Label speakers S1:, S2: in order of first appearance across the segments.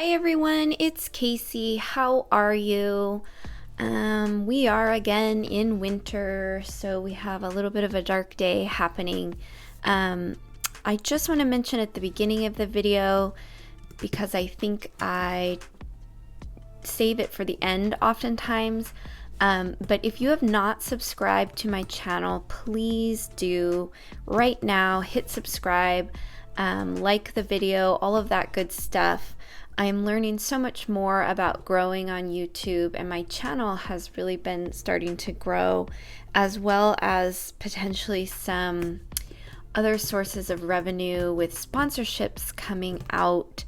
S1: Hi everyone, it's Casey. How are you? We are again in winter, so we have a little bit of a dark day happening. I just want to mention at the beginning of the video, because I think I save it for the end oftentimes, but if you have not subscribed to my channel, please do right now. Hit subscribe, like the video, all of that good stuff. I'm learning so much more about growing on YouTube, and my channel has really been starting to grow, as well as potentially some other sources of revenue with sponsorships coming out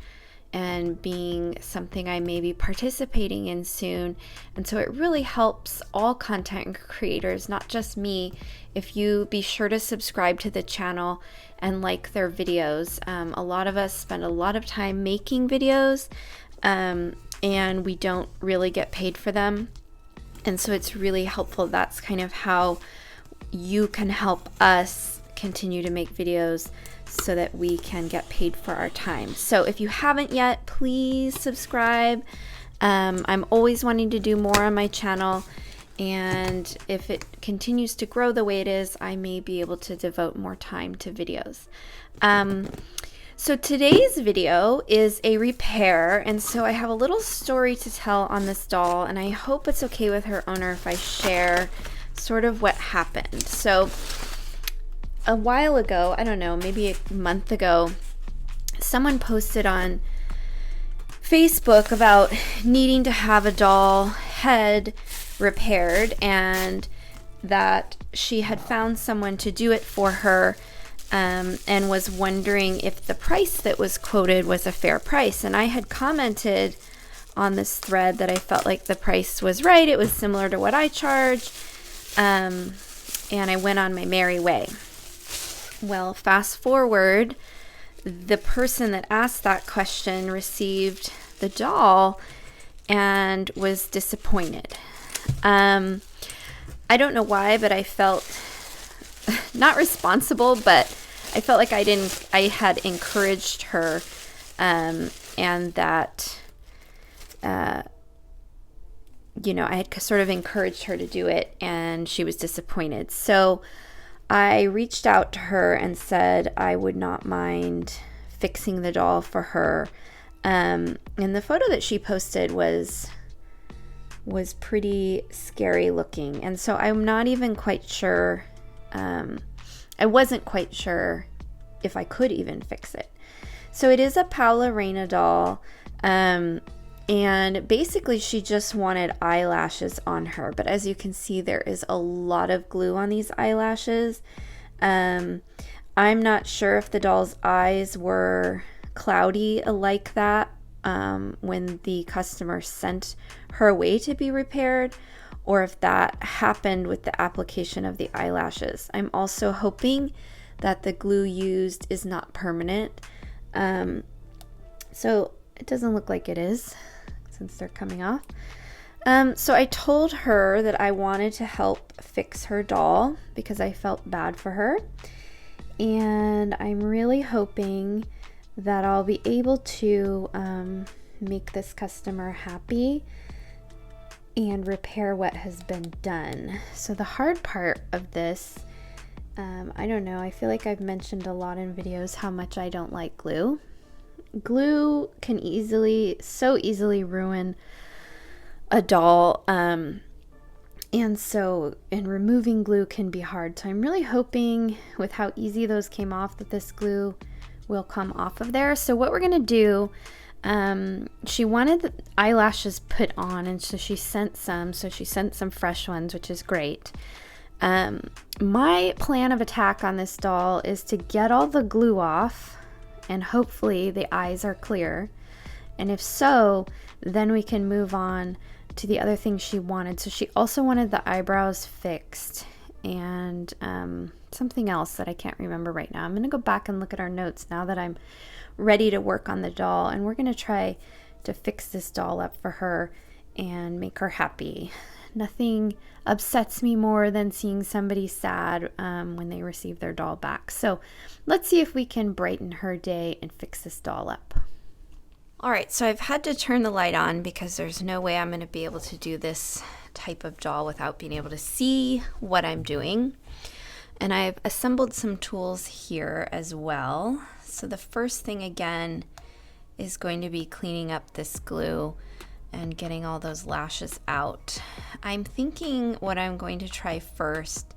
S1: and being something I may be participating in soon. And so it really helps all content creators, not just me, if you be sure to subscribe to the channel and like their videos. A lot of us spend a lot of time making videos, and we don't really get paid for them. And so it's really helpful. That's kind of how you can help us continue to make videos so that we can get paid for our time. So if you haven't yet, please subscribe. I'm always wanting to do more on my channel, and if it continues to grow the way it is, I may be able to devote more time to videos. So today's video is a repair, and so I have a little story to tell on this doll, and I hope it's okay with her owner if I share sort of what happened. So a while ago, I don't know, maybe a month ago, someone posted on Facebook about needing to have a doll head repaired, and that she had found someone to do it for her, and was wondering if the price that was quoted was a fair price. And I had commented on this thread that I felt like the price was right. It was similar to what I charge, and I went on my merry way. Well, fast forward, the person that asked that question received the doll and was disappointed. I don't know why, but I felt not responsible, but I felt like I had encouraged her, and that, I had sort of encouraged her to do it, and she was disappointed. So I reached out to her and said I would not mind fixing the doll for her. And the photo that she posted was pretty scary looking. And so I'm not even quite sure, I wasn't quite sure if I could even fix it. So it is a Paula Reina doll. And basically she just wanted eyelashes on her. But as you can see, there is a lot of glue on these eyelashes. I'm not sure if the doll's eyes were cloudy like that when the customer sent her away to be repaired, or if that happened with the application of the eyelashes. I'm also hoping that the glue used is not permanent. So it doesn't look like it is, since they're coming off. So I told her that I wanted to help fix her doll because I felt bad for her. And I'm really hoping that I'll be able to make this customer happy and repair what has been done. So the hard part of this, I don't know, I feel like I've mentioned a lot in videos how much I don't like glue. Glue can so easily ruin a doll, and removing glue can be hard. So I'm really hoping with how easy those came off that this glue will come off of there. So what we're gonna do, she wanted the eyelashes put on, and so she sent some fresh ones, which is great. My plan of attack on this doll is to get all the glue off, and hopefully the eyes are clear. And if so, then we can move on to the other things she wanted. So she also wanted the eyebrows fixed, and something else that I can't remember right now. I'm going to go back and look at our notes now that I'm ready to work on the doll, and we're going to try to fix this doll up for her and make her happy. Nothing upsets me more than seeing somebody sad when they receive their doll back. So let's see if we can brighten her day and fix this doll up. All right, so I've had to turn the light on because there's no way I'm going to be able to do this type of doll without being able to see what I'm doing. And I've assembled some tools here as well. So the first thing again is going to be cleaning up this glue and getting all those lashes out. I'm thinking what I'm going to try first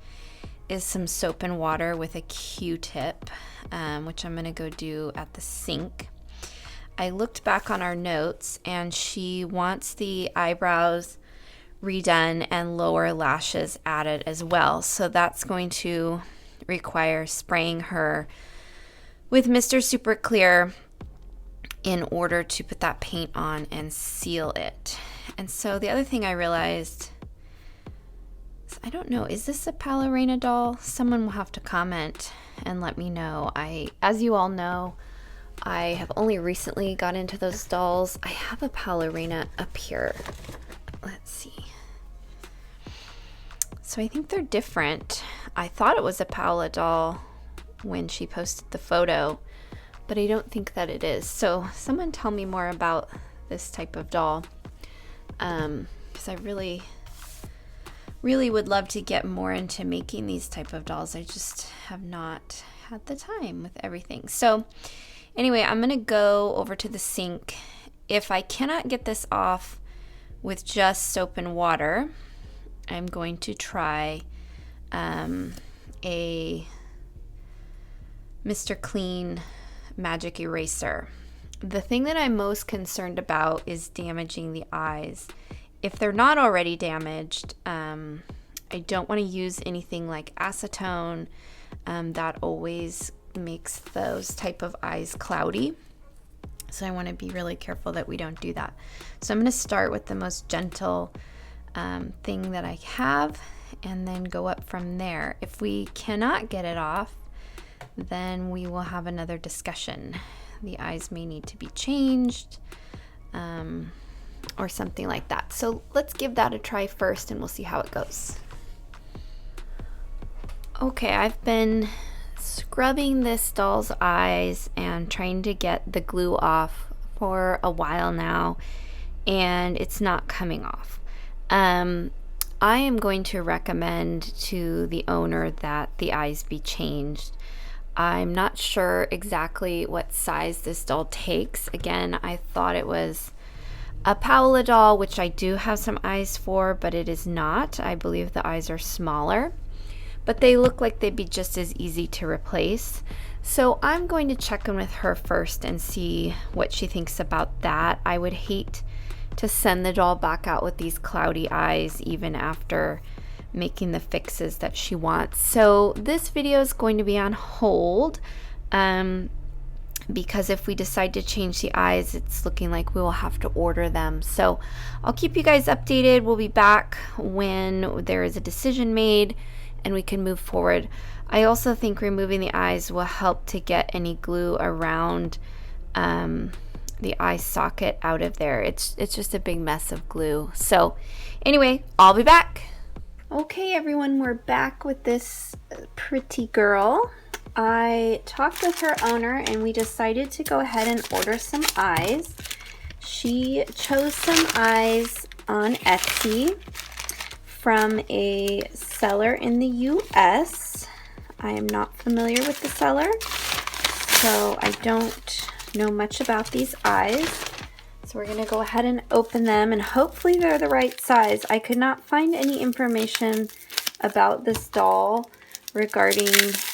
S1: is some soap and water with a Q-tip, which I'm going to go do at the sink. I looked back on our notes and she wants the eyebrows redone and lower lashes added as well. So that's going to require spraying her with Mr. Super Clear in order to put that paint on and seal it. And so the other thing I realized, I don't know, is this a ballerina doll? Someone will have to comment and let me know. As you all know, I have only recently got into those dolls. I have a ballerina up here. Let's see. So I think they're different. I thought it was a Paola doll when she posted the photo, but I don't think that it is. So someone tell me more about this type of doll, because I really would love to get more into making these type of dolls. I just have not had the time with everything. So anyway, I'm gonna go over to the sink. If I cannot get this off with just soap and water, I'm going to try a Mr. Clean Magic Eraser. The thing that I'm most concerned about is damaging the eyes. If they're not already damaged, I don't want to use anything like acetone. That always makes those type of eyes cloudy. So I want to be really careful that we don't do that. So I'm going to start with the most gentle thing that I have and then go up from there. If we cannot get it off, then we will have another discussion. The eyes may need to be changed or something like that. So let's give that a try first and we'll see how it goes. Okay, I've been scrubbing this doll's eyes and trying to get the glue off for a while now, and it's not coming off. I am going to recommend to the owner that the eyes be changed. I'm not sure exactly what size this doll takes. Again, I thought it was a Paola doll, which I do have some eyes for, but it is not. I believe the eyes are smaller, but they look like they'd be just as easy to replace. So I'm going to check in with her first and see what she thinks about that. I would hate to send the doll back out with these cloudy eyes even after making the fixes that she wants. So this video is going to be on hold because if we decide to change the eyes, it's looking like we will have to order them. So I'll keep you guys updated. We'll be back when there is a decision made and we can move forward. I also think removing the eyes will help to get any glue around the eye socket out of there. It's just a big mess of glue. So anyway, I'll be back. Okay everyone, we're back with this pretty girl. I talked with her owner and we decided to go ahead and order some eyes. She chose some eyes on Etsy from a seller in the US. I am not familiar with the seller, so I don't know much about these eyes. So we're gonna go ahead and open them and hopefully they're the right size. I could not find any information about this doll regarding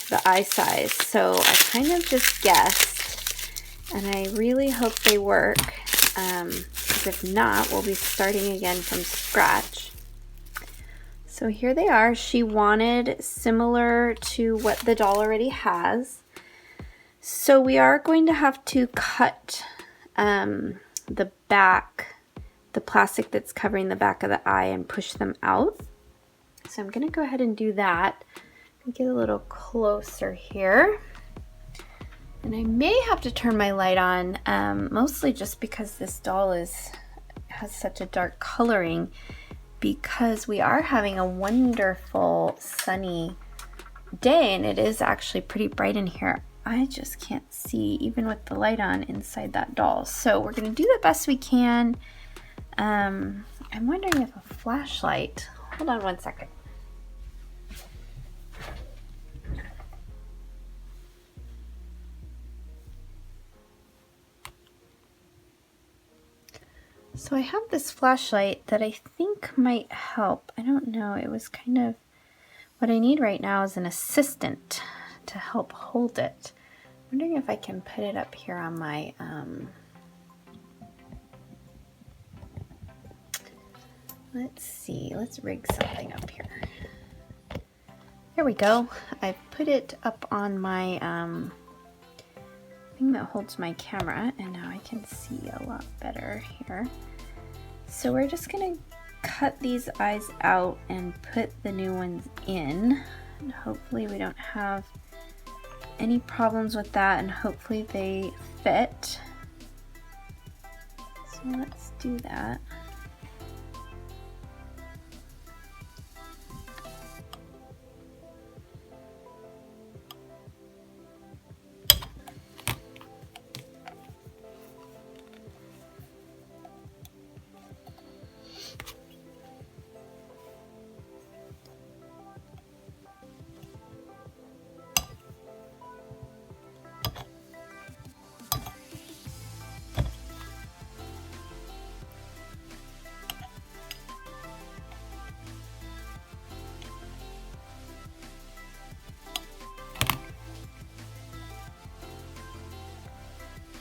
S1: the eye size, so I kind of just guessed, and I really hope they work, because if not, we'll be starting again from scratch. So here they are. She wanted similar to what the doll already has. So we are going to have to cut the back, the plastic that's covering the back of the eye, and push them out. So I'm going to go ahead and do that. Get a little closer here. And I may have to turn my light on, mostly just because this doll has such a dark coloring, because we are having a wonderful sunny day and it is actually pretty bright in here. I just can't see, even with the light on, inside that doll. So we're gonna do the best we can. I'm wondering if a flashlight, hold on one second. So I have this flashlight that I think might help. I don't know, it was kind of, what I need right now is an assistant to help hold it. I'm wondering if I can put it up here on my, let's see, let's rig something up here. There we go. I put it up on my thing that holds my camera, and now I can see a lot better here. So we're just gonna cut these eyes out and put the new ones in, and hopefully we don't have any problems with that, and hopefully they fit. So let's do that.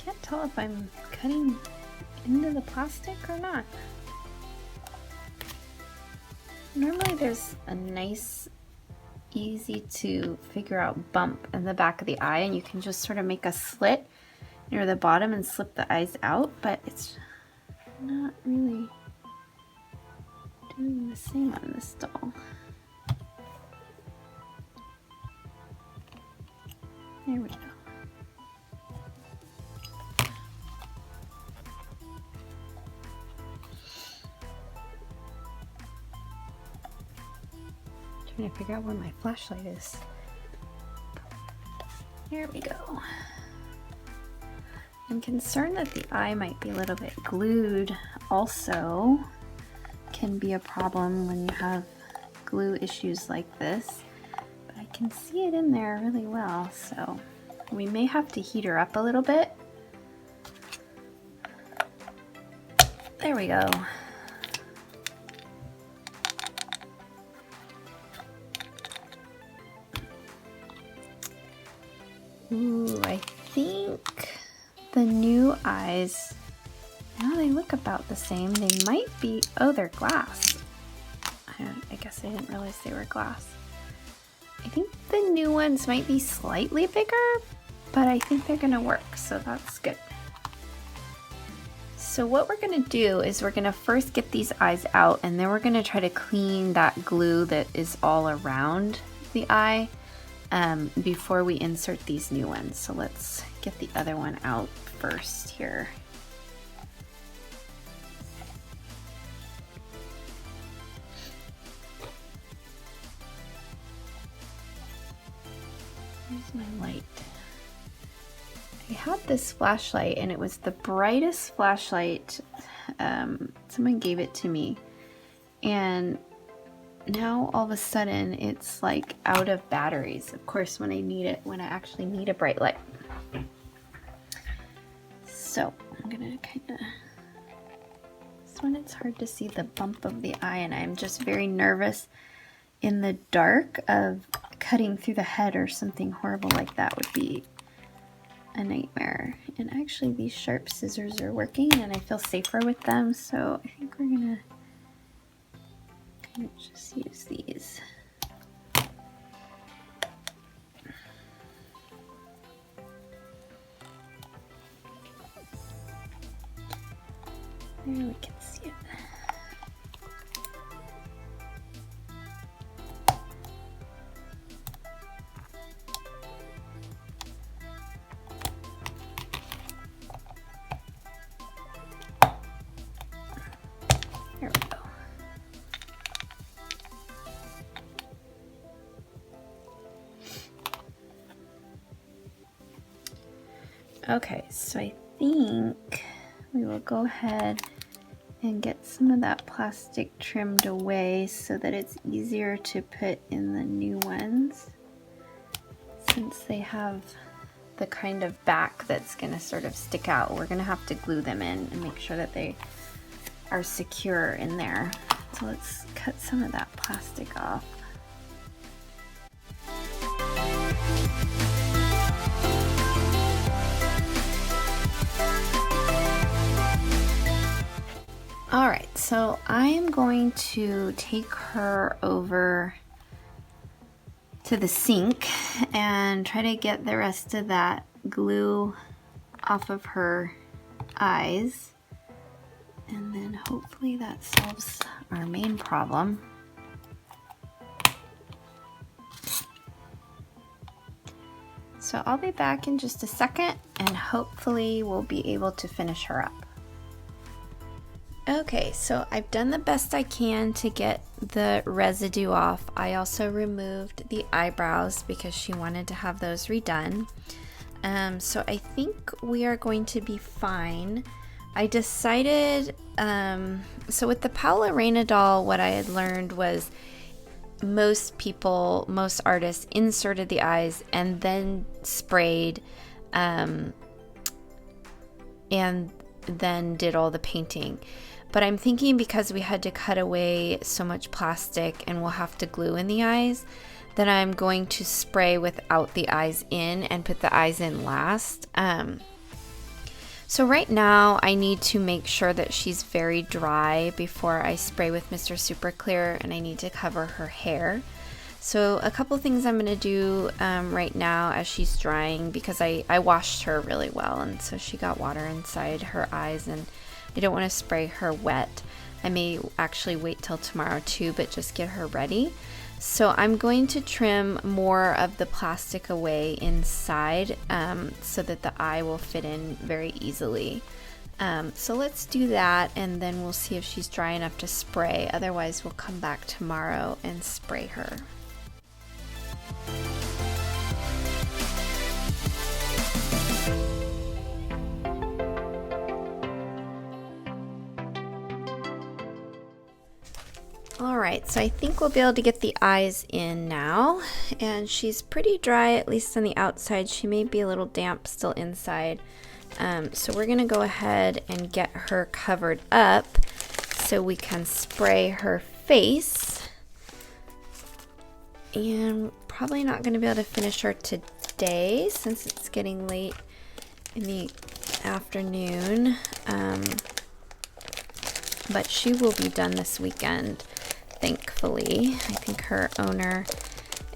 S1: Can't tell if I'm cutting into the plastic or not. Normally there's a nice, easy to figure out bump in the back of the eye, and you can just sort of make a slit near the bottom and slip the eyes out, but it's not really doing the same on this doll. There we go. Trying to figure out where my flashlight is. There we go. I'm concerned that the eye might be a little bit glued. Also, can be a problem when you have glue issues like this. But I can see it in there really well, so we may have to heat her up a little bit. There we go. Ooh, I think the new eyes, now they look about the same. They might be, oh, they're glass. I guess I didn't realize they were glass. I think the new ones might be slightly bigger, but I think they're gonna work, so that's good. So what we're gonna do is we're gonna first get these eyes out, and then we're gonna try to clean that glue that is all around the eye before we insert these new ones. So let's get the other one out first here. Where's my light? I had this flashlight and it was the brightest flashlight. Someone gave it to me, and now all of a sudden it's like out of batteries. Of course, when I actually need a bright light. So I'm gonna this one it's hard to see the bump of the eye, and I'm just very nervous in the dark of cutting through the head or something horrible like that would be a nightmare. And actually these sharp scissors are working and I feel safer with them, so I think we're gonna just use these. There we can see it. There we go. Okay, so I think we will go ahead and get some of that plastic trimmed away so that it's easier to put in the new ones, since they have the kind of back that's going to sort of stick out. We're going to have to glue them in and make sure that they are secure in there. So let's cut some of that plastic off. All right, so I am going to take her over to the sink and try to get the rest of that glue off of her eyes, and then hopefully that solves our main problem. So I'll be back in just a second and hopefully we'll be able to finish her up. Okay, so I've done the best I can to get the residue off. I also removed the eyebrows because she wanted to have those redone. So I think we are going to be fine. I decided, so with the Paula Reina doll, what I had learned was most artists inserted the eyes and then sprayed, and then did all the painting. But I'm thinking because we had to cut away so much plastic and we'll have to glue in the eyes, that I'm going to spray without the eyes in and put the eyes in last. So right now I need to make sure that she's very dry before I spray with Mr. Super Clear, and I need to cover her hair. So a couple things I'm going to do right now as she's drying, because I washed her really well and so she got water inside her eyes and I don't want to spray her wet. I may actually wait till tomorrow too, but just get her ready. So I'm going to trim more of the plastic away inside so that the eye will fit in very easily. So let's do that and then we'll see if she's dry enough to spray. Otherwise we'll come back tomorrow and spray her. Alright, so I think we'll be able to get the eyes in now, and she's pretty dry, at least on the outside. She may be a little damp still inside, so we're going to go ahead and get her covered up so we can spray her face. And probably not going to be able to finish her today since it's getting late in the afternoon, but she will be done this weekend. Thankfully, I think her owner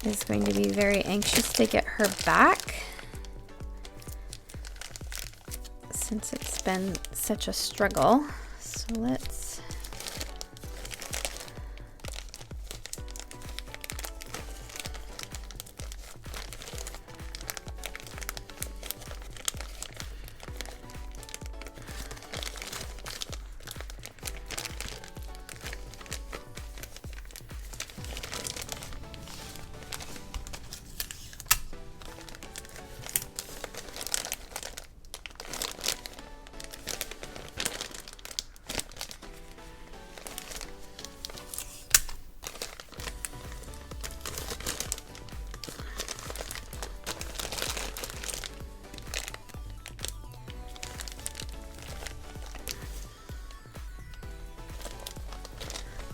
S1: is going to be very anxious to get her back since it's been such a struggle. So let's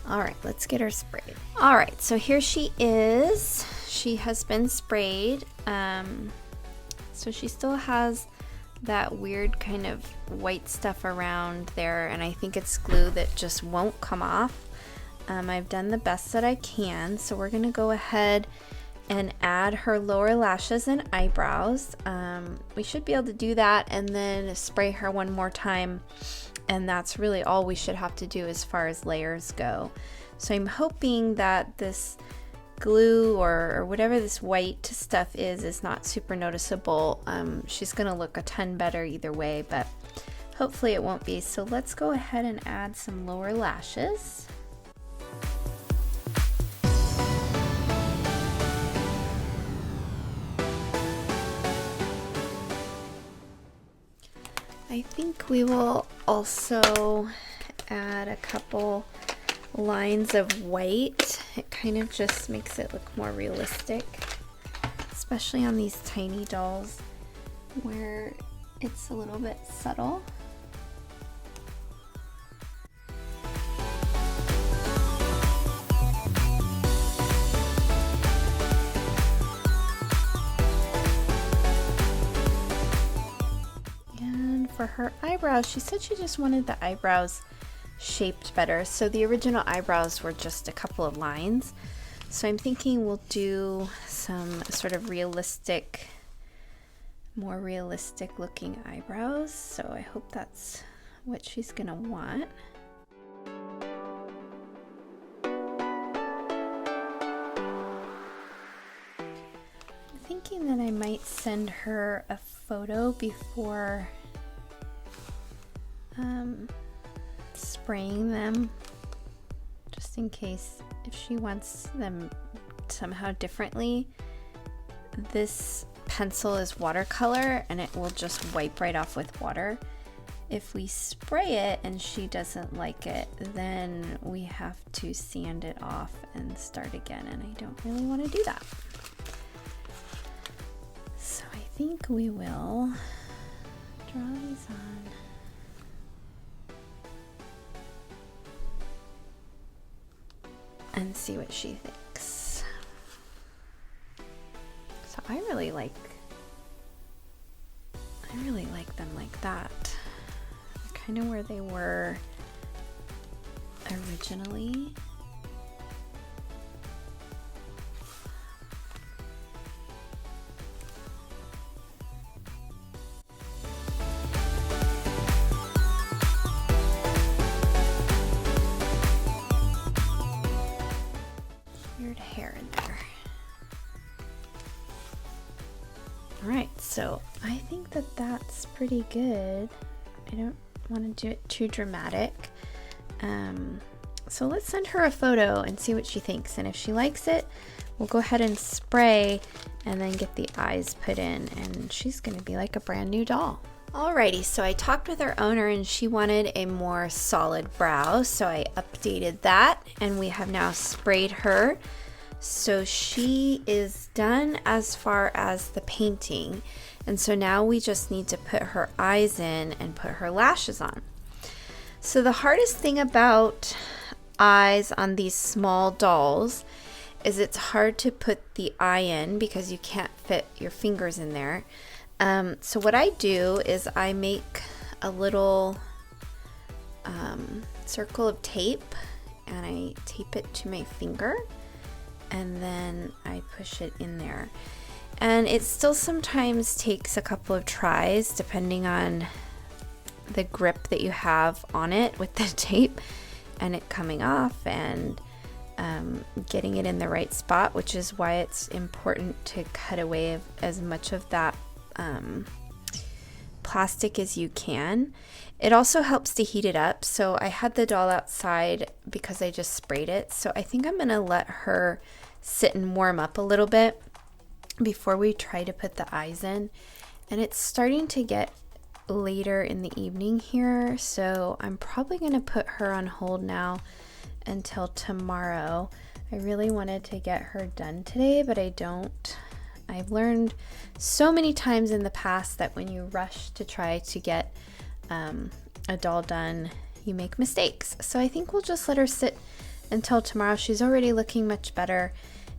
S1: Alright, let's get her sprayed. Alright, so here she is. She has been sprayed. So she still has that weird kind of white stuff around there, and I think it's glue that just won't come off. I've done the best that I can, so we're going to go ahead and add her lower lashes and eyebrows. We should be able to do that and then spray her one more time. And that's really all we should have to do as far as layers go. So I'm hoping that this glue or whatever this white stuff is not super noticeable. She's gonna look a ton better either way, but hopefully it won't be. So let's go ahead and add some lower lashes. I think we will also add a couple lines of white. It kind of just makes it look more realistic, especially on these tiny dolls where it's a little bit subtle. And for her eyebrows, she said she just wanted the eyebrows shaped better. So the original eyebrows were just a couple of lines. So I'm thinking we'll do some sort of realistic, more realistic looking eyebrows. So I hope that's what she's gonna want. I'm thinking that I might send her a photo before spraying them, just in case if she wants them somehow differently. This pencil is watercolor and it will just wipe right off with water. If we spray it and she doesn't like it, then we have to sand it off and start again, and I don't really want to do that. So I think we will draw these on. And see what she thinks. So I really like them like that. Kind of where they were originally. Weird hair in there. All right, so I think that that's pretty good. I don't want to do it too dramatic. So let's send her a photo and see what she thinks. And if she likes it, we'll go ahead and spray and then get the eyes put in, and she's gonna be like a brand new doll. Alrighty, so I talked with our owner and she wanted a more solid brow, so I updated that and we have now sprayed her. So she is done as far as the painting, and so now we just need to put her eyes in and put her lashes on. So the hardest thing about eyes on these small dolls is it's hard to put the eye in because you can't fit your fingers in there. So what I do is I make a little circle of tape and I tape it to my finger, and then I push it in there. And it still sometimes takes a couple of tries depending on the grip that you have on it with the tape and it coming off and getting it in the right spot, which is why it's important to cut away as much of that plastic as you can. It also helps to heat it up. So I had the doll outside because I just sprayed it. So I think I'm gonna let her sit and warm up a little bit before we try to put the eyes in. And it's starting to get later in the evening here, so I'm probably gonna put her on hold now until tomorrow. I really wanted to get her done today, but I don't. I've learned so many times in the past that when you rush to try to get a doll done, you make mistakes. So I think we'll just let her sit until tomorrow. She's already looking much better,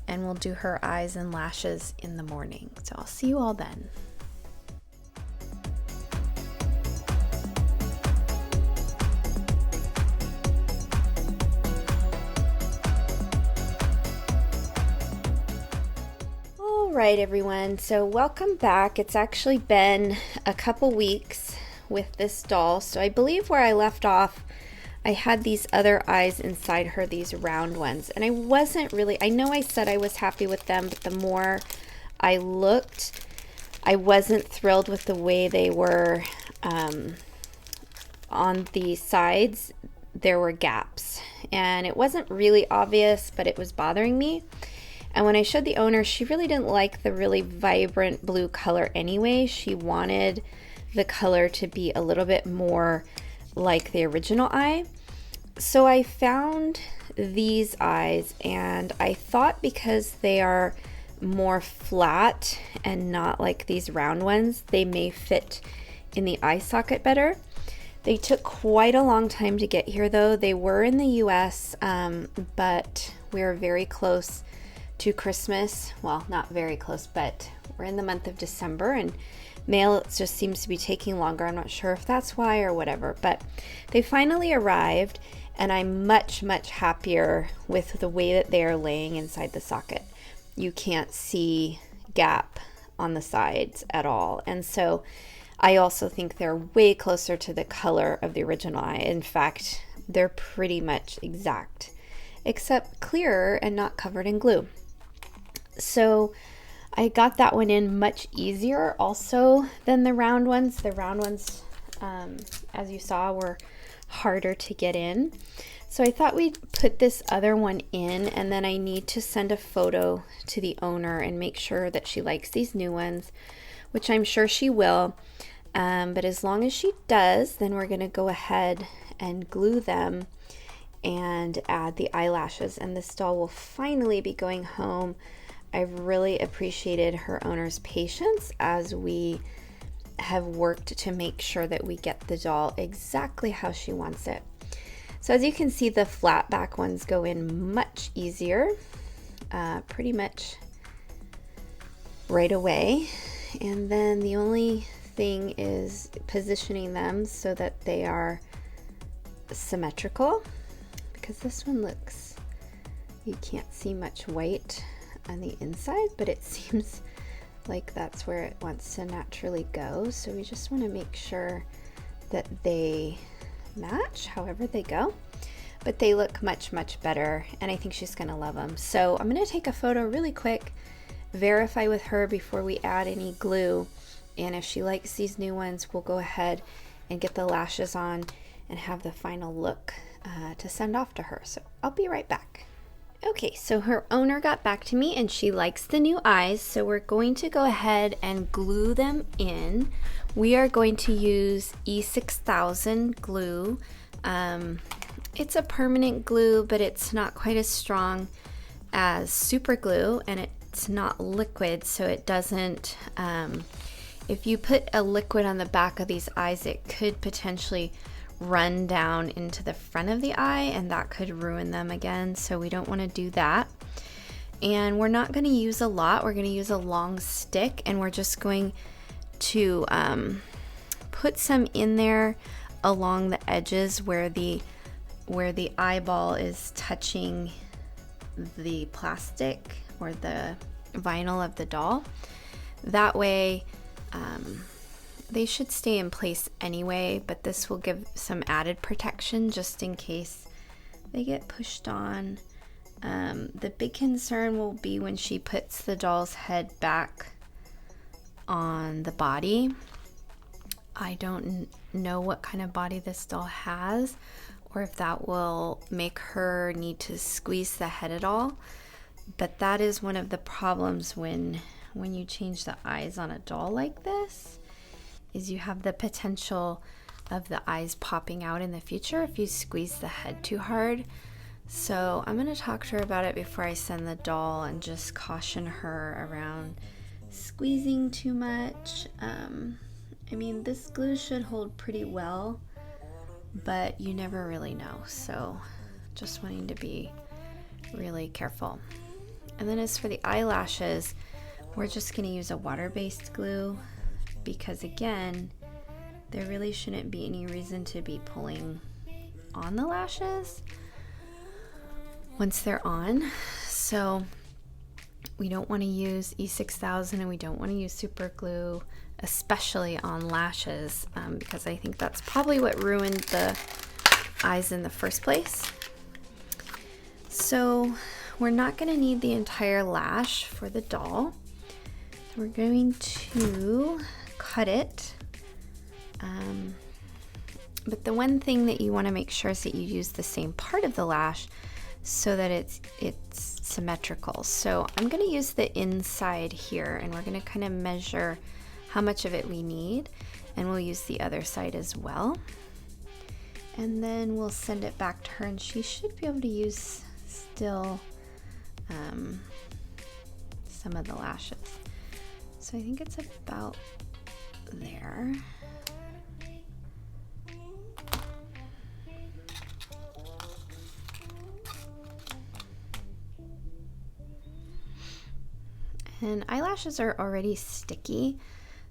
S1: and we'll do her eyes and lashes in the morning. So I'll see you all then. All right, everyone, so welcome back. It's actually been a couple weeks with this doll. So I believe where I left off, I had these other eyes inside her, these round ones, and I wasn't really, I know I said I was happy with them, but the more I looked, I wasn't thrilled with the way they were on the sides. There were gaps, and it wasn't really obvious, but it was bothering me. And when I showed the owner, she really didn't like the really vibrant blue color anyway. She wanted the color to be a little bit more like the original eye. So I found these eyes, and I thought because they are more flat and not like these round ones, they may fit in the eye socket better. They took quite a long time to get here though. They were in the US, but we're very close to Christmas. Well, not very close, but we're in the month of December, and mail just seems to be taking longer. I'm not sure if that's why or whatever, but they finally arrived, and I'm much happier with the way that they are laying inside the socket. You can't see gap on the sides at all. And so I also think they're way closer to the color of the original eye. In fact, they're pretty much exact, except clearer and not covered in glue. So I got that one in much easier also than the round ones. The round ones, as you saw, were harder to get in. So I thought we'd put this other one in, and then I need to send a photo to the owner and make sure that she likes these new ones, which I'm sure she will. But as long as she does, then we're going to go ahead and glue them and add the eyelashes, and this doll will finally be going home. I've really appreciated her owner's patience as we have worked to make sure that we get the doll exactly how she wants it. So as you can see, the flat back ones go in much easier, pretty much right away. And then the only thing is positioning them so that they are symmetrical, because this one looks, you can't see much white on the inside, but it seems like that's where it wants to naturally go. So we just want to make sure that they match however they go, but they look much better, and I think she's gonna love them. So I'm gonna take a photo really quick, verify with her before we add any glue, and if she likes these new ones, we'll go ahead and get the lashes on and have the final look to send off to her. So I'll be right back. Okay, so her owner got back to me and she likes the new eyes, so we're going to go ahead and glue them in. We are going to use E6000 glue. It's a permanent glue, but it's not quite as strong as super glue, and it's not liquid, so it doesn't, if you put a liquid on the back of these eyes, it could potentially run down into the front of the eye, and that could ruin them again, so we don't want to do that. And we're not going to use a lot. We're going to use a long stick, and we're just going to put some in there along the edges where the eyeball is touching the plastic or the vinyl of the doll. That way they should stay in place anyway, but this will give some added protection just in case they get pushed on. The big concern will be when she puts the doll's head back on the body. I don't know what kind of body this doll has, or if that will make her need to squeeze the head at all, but that is one of the problems when you change the eyes on a doll like this, is you have the potential of the eyes popping out in the future if you squeeze the head too hard. So I'm going to talk to her about it before I send the doll and just caution her around squeezing too much. I mean, this glue should hold pretty well, but you never really know, so just wanting to be really careful. And then as for the eyelashes, we're just going to use a water-based glue, because again, there really shouldn't be any reason to be pulling on the lashes once they're on. So we don't want to use E6000 and we don't want to use super glue, especially on lashes, because I think that's probably what ruined the eyes in the first place. So we're not going to need the entire lash for the doll. So we're going to cut it. But the one thing that you want to make sure is that you use the same part of the lash so that it's symmetrical. So I'm going to use the inside here, and we're going to kind of measure how much of it we need. and we'll use the other side as well. And then we'll send it back to her, and she should be able to use still some of the lashes. So I think it's about there. And eyelashes are already sticky,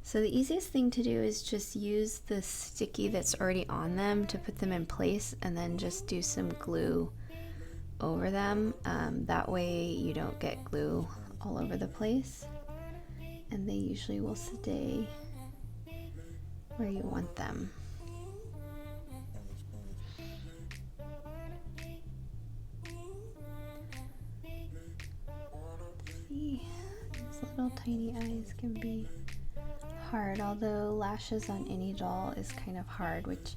S1: so the easiest thing to do is just use the sticky that's already on them to put them in place, and then just do some glue over them. That way you don't get glue all over the place, and they usually will stay where you want them. See, these little tiny eyes can be hard, although lashes on any doll is kind of hard, which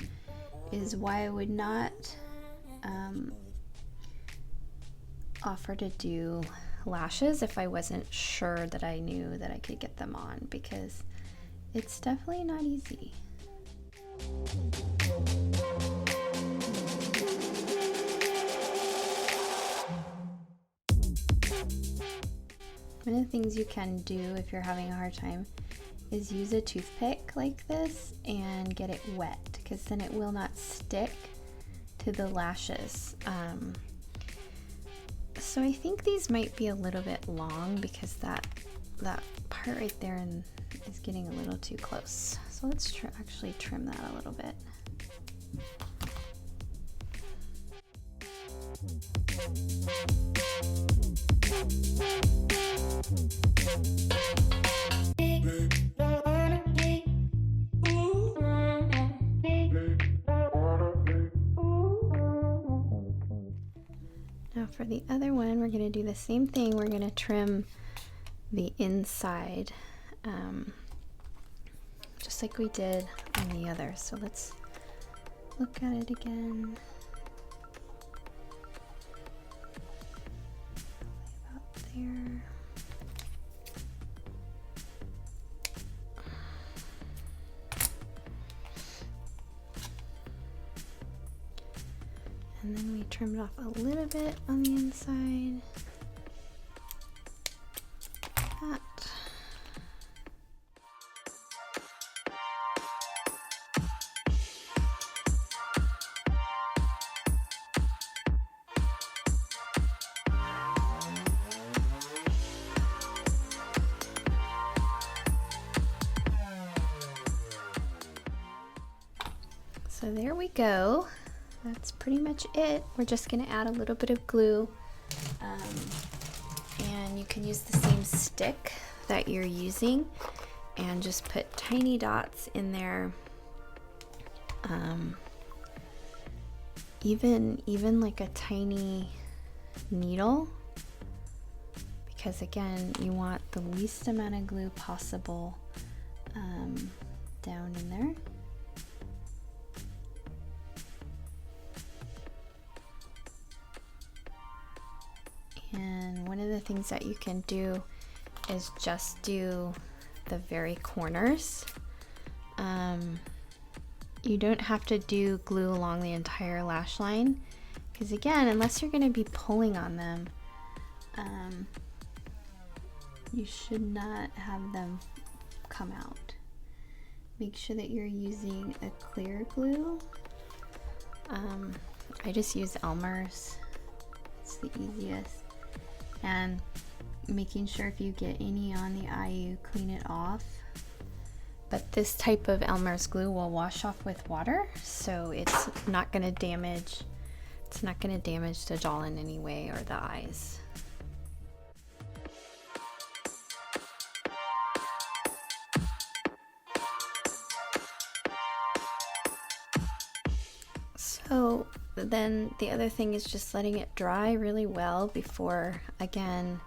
S1: is why I would not offer to do lashes if I wasn't sure that I knew that I could get them on, because it's definitely not easy. One of the things you can do if you're having a hard time is use a toothpick like this and get it wet, because then it will not stick to the lashes. So I think these might be a little bit long, because that part right there is getting a little too close. So let's actually trim that a little bit. Now for the other one, we're going to do the same thing. We're going to trim the inside, just like we did on the other. So let's look at it again. About there. And then we trimmed off a little bit on the inside. That. So there we go. That's pretty much it. We're just going to add a little bit of glue, and you can use the same stick that you're using and just put tiny dots in there, even like a tiny needle, because again you want the least amount of glue possible down in there. And one of the things that you can do is just do the very corners. You don't have to do glue along the entire lash line, because again, unless you're going to be pulling on them, you should not have them come out. Make sure that you're using a clear glue. I just use Elmer's. It's the easiest. And making sure if you get any on the eye, you clean it off. But this type of Elmer's glue will wash off with water, so it's not going to damage the doll in any way, or the eyes. So then the other thing is just letting it dry really well before, again,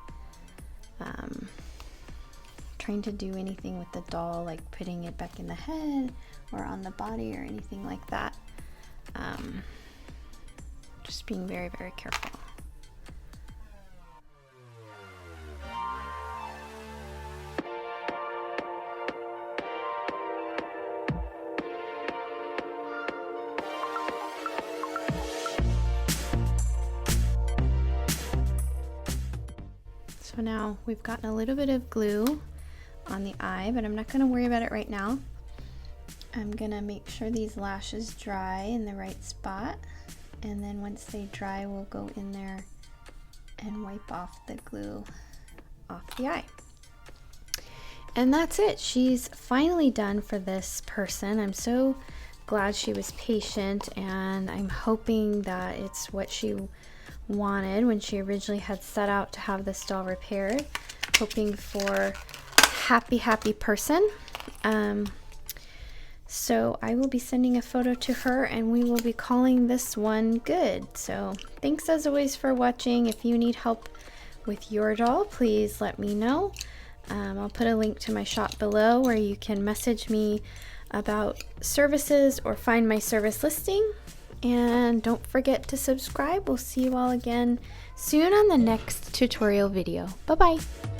S1: trying to do anything with the doll, like putting it back in the head or on the body or anything like that. Just being very, very careful. So now we've gotten a little bit of glue on the eye, but I'm not going to worry about it right now. I'm going to make sure these lashes dry in the right spot, and then once they dry, we'll go in there and wipe off the glue off the eye. And that's it. She's finally done for this person. I'm so glad she was patient, and I'm hoping that it's what she wanted when she originally had set out to have this doll repaired. Hoping for happy person. So I will be sending a photo to her, and we will be calling this one good. So thanks as always for watching. If you need help with your doll, please let me know. I'll put a link to my shop below where you can message me about services or find my service listing. And don't forget to subscribe. We'll see you all again soon on the next tutorial video. Bye bye.